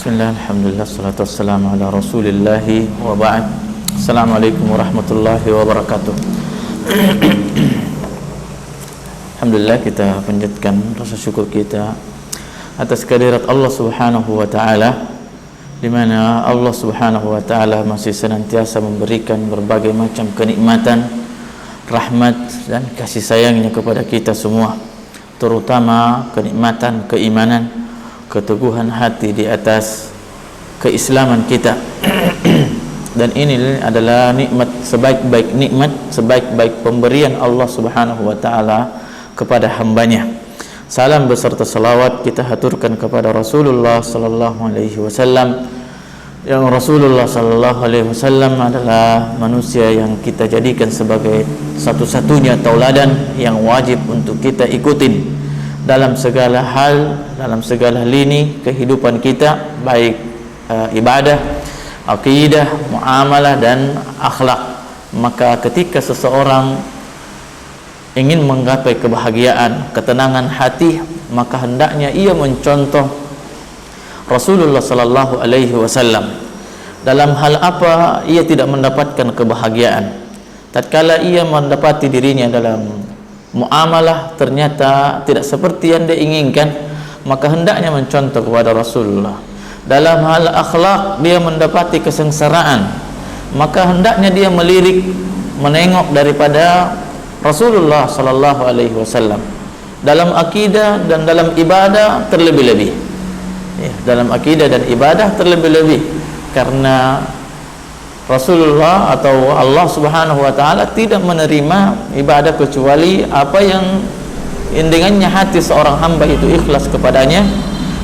Bismillah, alhamdulillah, salatu wassalamu ala rasulillahi wa ba'd. Assalamualaikum warahmatullahi wabarakatuh. Alhamdulillah, kita panjatkan rasa syukur kita atas kehadirat Allah subhanahu wa ta'ala, di mana Allah subhanahu wa ta'ala masih senantiasa memberikan berbagai macam kenikmatan, rahmat dan kasih sayangnya kepada kita semua, terutama kenikmatan keimanan, keteguhan hati di atas keislaman kita. Dan ini adalah nikmat, sebaik-baik nikmat, sebaik-baik pemberian Allah subhanahu wa ta'ala kepada hambanya. Salam beserta salawat kita haturkan kepada Rasulullah sallallahu alaihi wasallam, yang Rasulullah sallallahu alaihi wasallam adalah manusia yang kita jadikan sebagai satu-satunya tauladan yang wajib untuk kita ikutin dalam segala hal, dalam segala lini kehidupan kita, baik ibadah, akidah, muamalah dan akhlak. Maka ketika seseorang ingin menggapai kebahagiaan, ketenangan hati, maka hendaknya ia mencontoh Rasulullah sallallahu alaihi wasallam. Dalam hal apa ia tidak mendapatkan kebahagiaan? Tatkala ia mendapati dirinya dalam muamalah ternyata tidak seperti yang dia inginkan, maka hendaknya mencontoh kepada Rasulullah. Dalam hal akhlak dia mendapati kesengsaraan, maka hendaknya dia melirik, menengok daripada Rasulullah sallallahu alaihi wasallam. Dalam akidah dan dalam ibadah terlebih-lebih, ya, dalam akidah dan ibadah terlebih-lebih, karena Rasulullah atau Allah subhanahu wa ta'ala tidak menerima ibadah kecuali apa yang dengannya hati seorang hamba itu ikhlas kepadanya,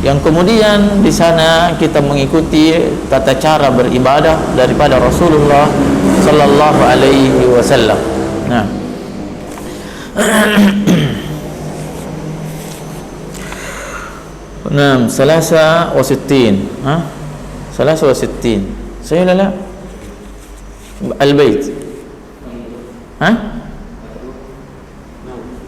yang kemudian di sana kita mengikuti tata cara beribadah daripada Rasulullah sallallahu alaihi wasallam. Nah, Salasa wa sittin, Salasa wa sittin. Saya lala البيت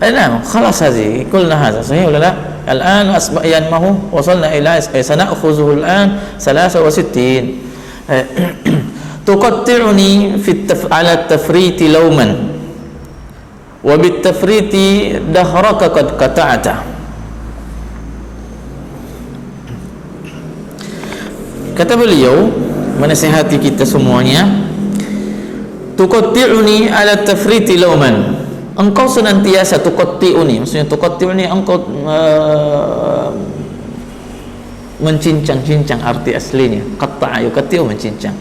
نعم خلاص هذه قلنا هذا صحيح ولا لا؟ الآن أصبح يعني ما هو وصلنا إلى سنأخذه الآن 63. تقطعني على التفريط لوما وبالتفريط دهرك قد قطعته. Kata beliau menasihati kita semuanya, tuqatti'uni ala tafriti lauman, engkau senantiasa tuqatti'uni, maksudnya tuqatti'uni engkau mencincang-cincang, arti aslinya qatta'a yuqatti'u, mencincang,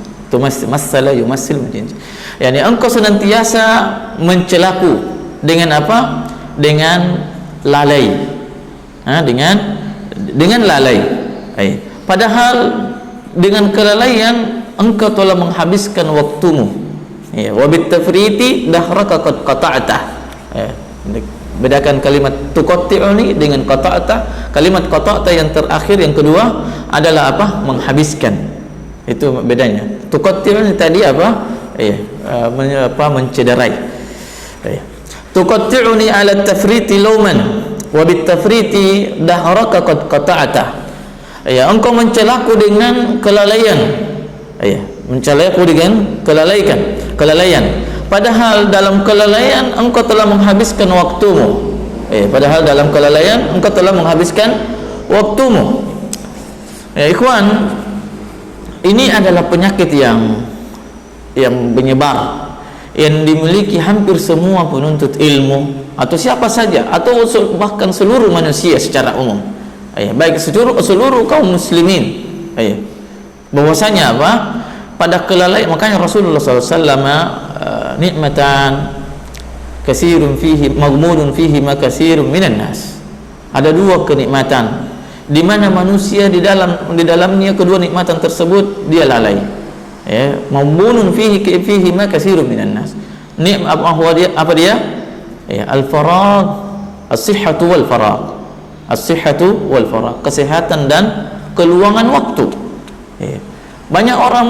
massala yumassil, mencincang, yakni engkau senantiasa mencelaku dengan apa? Dengan lalai, dengan lalai. Padahal dengan kelalaian engkau telah menghabiskan waktumu. Ya, wa bitafriti dahraka qad qata'ta. Bedakan kalimat tuqatti'uni dengan qata'ta. Kalimat qata'ta yang terakhir, yang kedua adalah apa? Menghabiskan. Itu bedanya. Tuqatti'uni tadi apa? Mencederai. Tuqatti'uni ala tafriti lauman wa bitafriti dahraka qad qata'ta. Engkau mencelaku dengan kelalaian. Mencelaku dengan kelalaian. Padahal dalam kelalaian engkau telah menghabiskan waktumu. Padahal dalam kelalaian engkau telah menghabiskan waktumu. Ikhwan, ini adalah penyakit yang menyebar, yang dimiliki hampir semua penuntut ilmu atau siapa saja, atau bahkan seluruh manusia secara umum. Baik seluruh kaum muslimin. Bahwasanya apa? Pada kelalaian, makanya Rasulullah SAW nikmatan kasirun fihi maghmurun fihi ma kasirun minan nas. Ada dua kenikmatan di mana manusia di dalamnya kedua nikmatan tersebut dia lalai. Maghmurun fihi ma kasirun minan nas. Nikmat apa dia? Al-faragh, as-sihhatu wal faragh. As-sihhatu wal faragh, kesehatan dan keluangan waktu. Banyak orang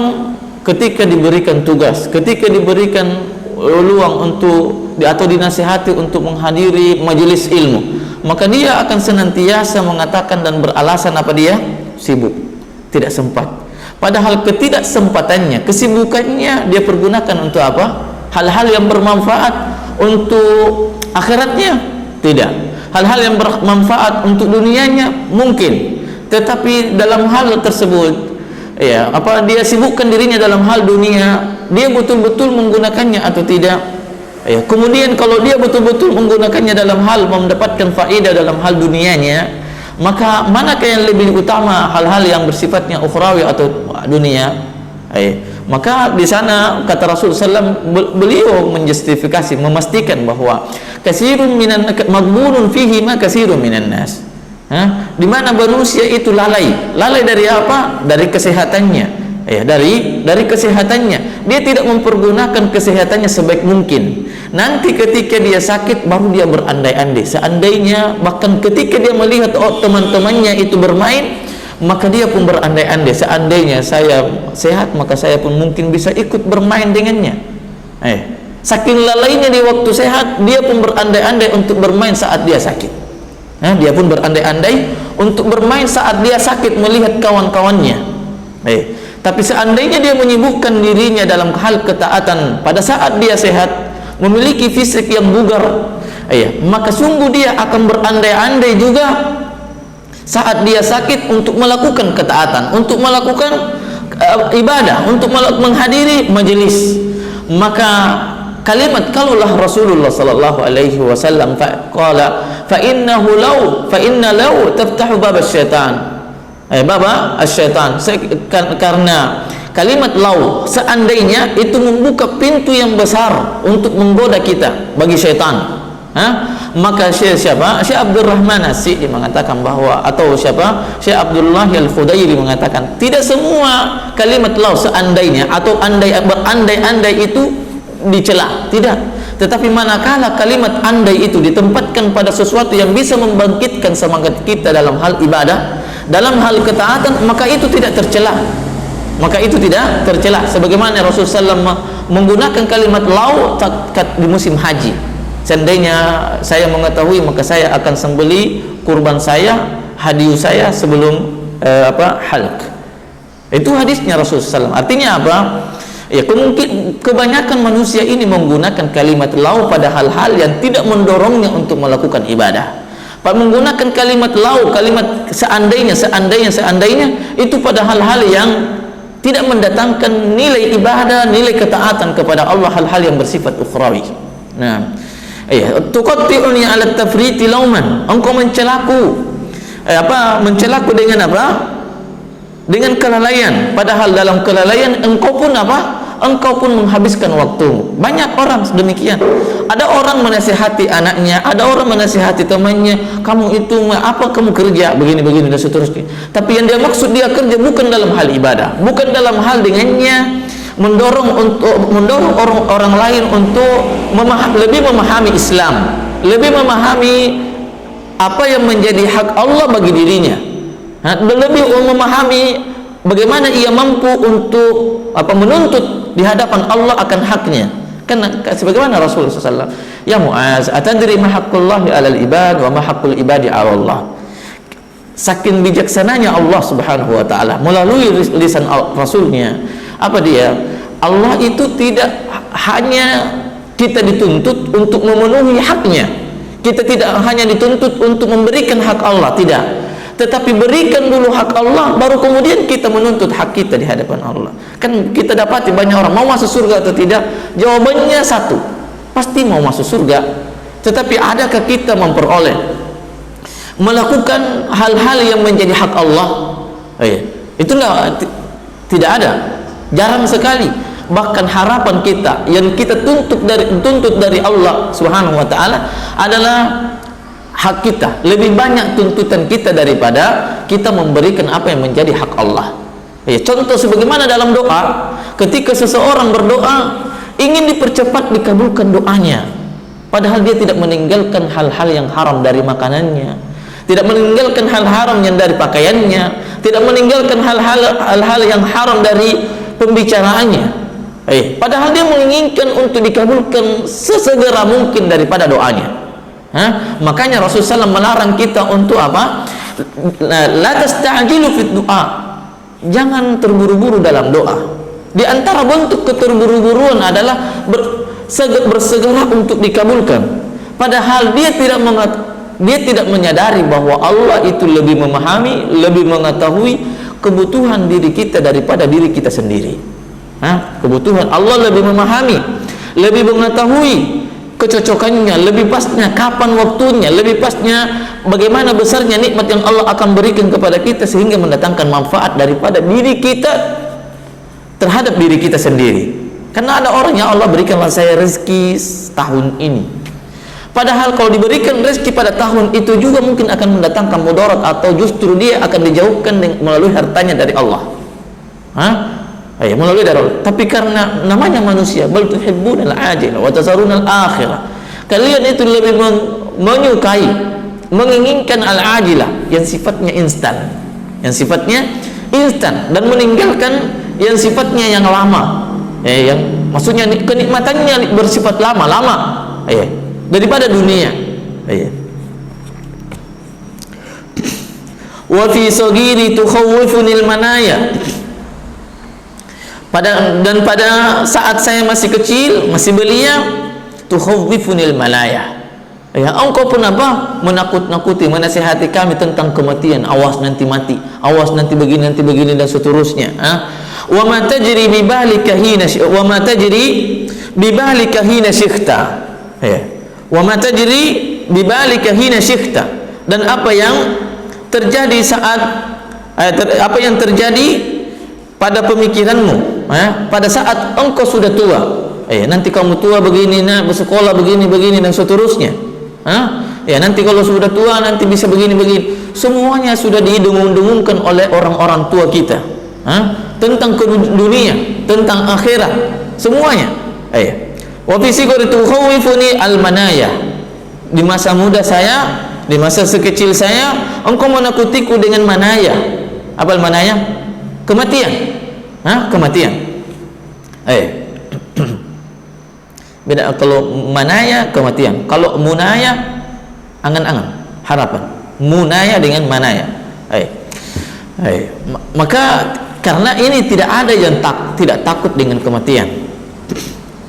ketika diberikan tugas, ketika diberikan peluang untuk atau dinasihati untuk menghadiri majelis ilmu, maka dia akan senantiasa mengatakan dan beralasan apa dia? Sibuk. tidak sempat. Padahal ketidaksempatannya, kesibukannya dia pergunakan untuk apa? Hal-hal yang bermanfaat untuk akhiratnya? Tidak. Hal-hal yang bermanfaat untuk dunianya mungkin. Tetapi dalam hal tersebut, ya, apa dia sibukkan dirinya dalam hal dunia, dia betul-betul menggunakannya atau tidak? Ya, kemudian kalau dia betul-betul menggunakannya dalam hal mendapatkan faedah dalam hal dunianya, maka manakah yang lebih utama, hal-hal yang bersifatnya ukhrawi atau dunia? Maka di sana kata Rasulullah SAW, beliau menjustifikasi, memastikan bahwa kasirun minan maghbunun fihi ma kasirun minan nas. Di mana manusia itu lalai dari apa? Dari kesehatannya. Ya, dari kesehatannya. Dia tidak mempergunakan kesehatannya sebaik mungkin. Nanti ketika dia sakit baru dia berandai-andai. Seandainya, bahkan ketika dia melihat teman-temannya itu bermain, maka dia pun berandai-andai, seandainya saya sehat maka saya pun mungkin bisa ikut bermain dengannya. Saking lalainya di waktu sehat, dia pun berandai-andai untuk bermain saat dia sakit. Dia pun berandai-andai untuk bermain saat dia sakit melihat kawan-kawannya. Tapi seandainya dia menyibukkan dirinya dalam hal ketaatan pada saat dia sehat, memiliki fisik yang bugar, maka sungguh dia akan berandai-andai juga saat dia sakit untuk melakukan ketaatan, untuk melakukan ibadah, untuk menghadiri majelis. Maka kalimat kalaulah Rasulullah sallallahu alaihi wasallam qala fa inna law taftahu bab syaitan, bab syaitan, karena kalimat law, seandainya, itu membuka pintu yang besar untuk menggoda kita bagi syaitan. Maka Syekh Abdurrahman As-Sa'di mengatakan bahwa, atau Syekh Abdullah Al-Khudairi mengatakan, tidak semua kalimat law, seandainya atau berandai-andai itu dicela, tidak. Tetapi manakala kalimat andai itu ditempatkan pada sesuatu yang bisa membangkitkan semangat kita dalam hal ibadah, dalam hal ketaatan, maka itu tidak tercela. Sebagaimana Rasulullah SAW menggunakan kalimat law di musim haji. Seandainya saya mengetahui, maka saya akan sembeli kurban saya, hadiah saya sebelum halq. Itu hadisnya Rasulullah SAW. Artinya apa? Ya, kebanyakan manusia ini menggunakan kalimat law pada hal-hal yang tidak mendorongnya untuk melakukan ibadah. Menggunakan kalimat law, kalimat seandainya itu pada hal-hal yang tidak mendatangkan nilai ibadah, nilai ketaatan kepada Allah, hal-hal yang bersifat ukhrawi. Tuqatti'uni 'ala tafriti lauman, engkau mencelaku dengan apa? Dengan kelalaian, padahal dalam kelalaian engkau pun menghabiskan waktu. Banyak orang demikian. Ada orang menasihati anaknya, ada orang menasihati temannya, kamu itu kamu kerja begini dan seterusnya. Tapi yang dia maksud dia kerja bukan dalam hal ibadah, bukan dalam hal dengannya mendorong orang lain untuk lebih memahami Islam, lebih memahami apa yang menjadi hak Allah bagi dirinya, lebih memahami bagaimana ia mampu untuk menuntut di hadapan Allah akan haknya. Kan sebagaimana Rasulullah SAW, ya Muaz, atadri ma haqqullahi 'alal ibad wa ma haqqul ibadi 'ala Allah. Saking bijaksananya Allah Subhanahu wa taala melalui lisan Rasulnya, Allah itu tidak hanya kita dituntut untuk memenuhi haknya, kita tidak hanya dituntut untuk memberikan hak Allah, tidak, tetapi berikan dulu hak Allah, baru kemudian kita menuntut hak kita di hadapan Allah. Kan kita dapati banyak orang mau masuk surga atau tidak, jawabannya satu, pasti mau masuk surga. Tetapi adakah kita memperoleh melakukan hal-hal yang menjadi hak Allah? Itu tidak ada, jarang sekali. Bahkan harapan kita yang kita tuntut dari Allah Subhanahu wa taala adalah hak kita. Lebih banyak tuntutan kita daripada kita memberikan apa yang menjadi hak Allah. Contoh sebagaimana dalam doa, ketika seseorang berdoa ingin dipercepat dikabulkan doanya, padahal dia tidak meninggalkan hal-hal yang haram dari makanannya, tidak meninggalkan hal haram yang dari pakaiannya, tidak meninggalkan hal-hal yang haram dari pembicaraannya. Padahal dia menginginkan untuk dikabulkan sesegera mungkin daripada doanya. Makanya Rasulullah SAW melarang kita untuk apa? La tasta'jilu fit du'a. jangan terburu-buru dalam doa. Di antara bentuk keterburu-buruan adalah bersegera untuk dikabulkan, padahal dia tidak menyadari bahwa Allah itu lebih memahami, lebih mengetahui kebutuhan diri kita daripada diri kita sendiri. Kebutuhan Allah lebih memahami, lebih mengetahui kecocokannya, lebih pasnya kapan waktunya, lebih pasnya bagaimana besarnya nikmat yang Allah akan berikan kepada kita sehingga mendatangkan manfaat daripada diri kita terhadap diri kita sendiri. Karena ada orang yang Allah berikanlah saya rezeki tahun ini, padahal kalau diberikan rezeki pada tahun itu juga mungkin akan mendatangkan mudarat, atau justru dia akan dijauhkan melalui hartanya dari Allah. Melalui dari Allah. Tapi karena namanya manusia, bal tuhibbunal ajila wa tasarunal akhirah, kalian itu lebih menyukai, menginginkan al-ajilah yang sifatnya instan, dan meninggalkan yang sifatnya yang lama, yang maksudnya kenikmatannya bersifat lama daripada dunia. Wa fi sagiri tukhawwifunil manaya, dan pada saat saya masih kecil, masih belia, tukhawwifunil malaya, engkau pun menakut-nakuti, menasihati kami tentang kematian. Awas nanti mati, awas nanti begini dan seterusnya. Wa ma tajri bi balika hina syikhta, wa ma tajri bi balika hina syikhta, dan apa yang terjadi pada pemikiranmu pada saat engkau sudah tua. Nanti kamu tua begini, bersekolah begini dan seterusnya. Nanti kalau sudah tua nanti bisa begini. Semuanya sudah didengung-dengungkan oleh orang-orang tua kita tentang dunia, tentang akhirat, semuanya. Wa fi sigari tukhawifuni al-manaya, di masa muda saya, di masa sekecil saya, engkau menakutiku dengan manaya. Apa manaya? Kematian. Kematian. Beda. Kalau manaya kematian, kalau munaya angan-angan, harapan. Munaya dengan manaya. Maka karena ini tidak ada yang tidak takut dengan kematian.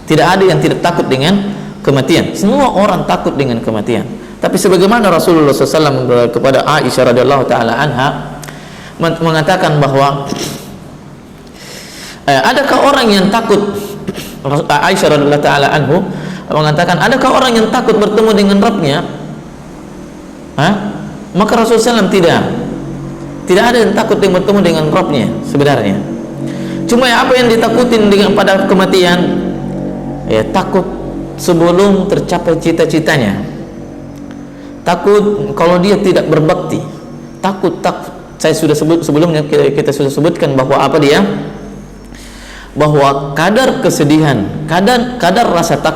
Tidak ada yang tidak takut dengan kematian. Semua orang takut dengan kematian. Tapi sebagaimana Rasulullah SAW kepada Aisyah radhiyallahu taala anha mengatakan bahwa adakah orang yang takut, Aisyah radhiyallahu taala anhu mengatakan, adakah orang yang takut bertemu dengan Rabbnya? Maka Rasulullah SAW tidak ada yang takut yang bertemu dengan Rabbnya sebenarnya. Cuma apa yang ditakutin dengan pada kematian, takut sebelum tercapai cita-citanya, takut kalau dia tidak berbakti, takut saya sudah sebelumnya kita sudah sebutkan bahwa bahwa kadar kesedihan, kadar rasa takut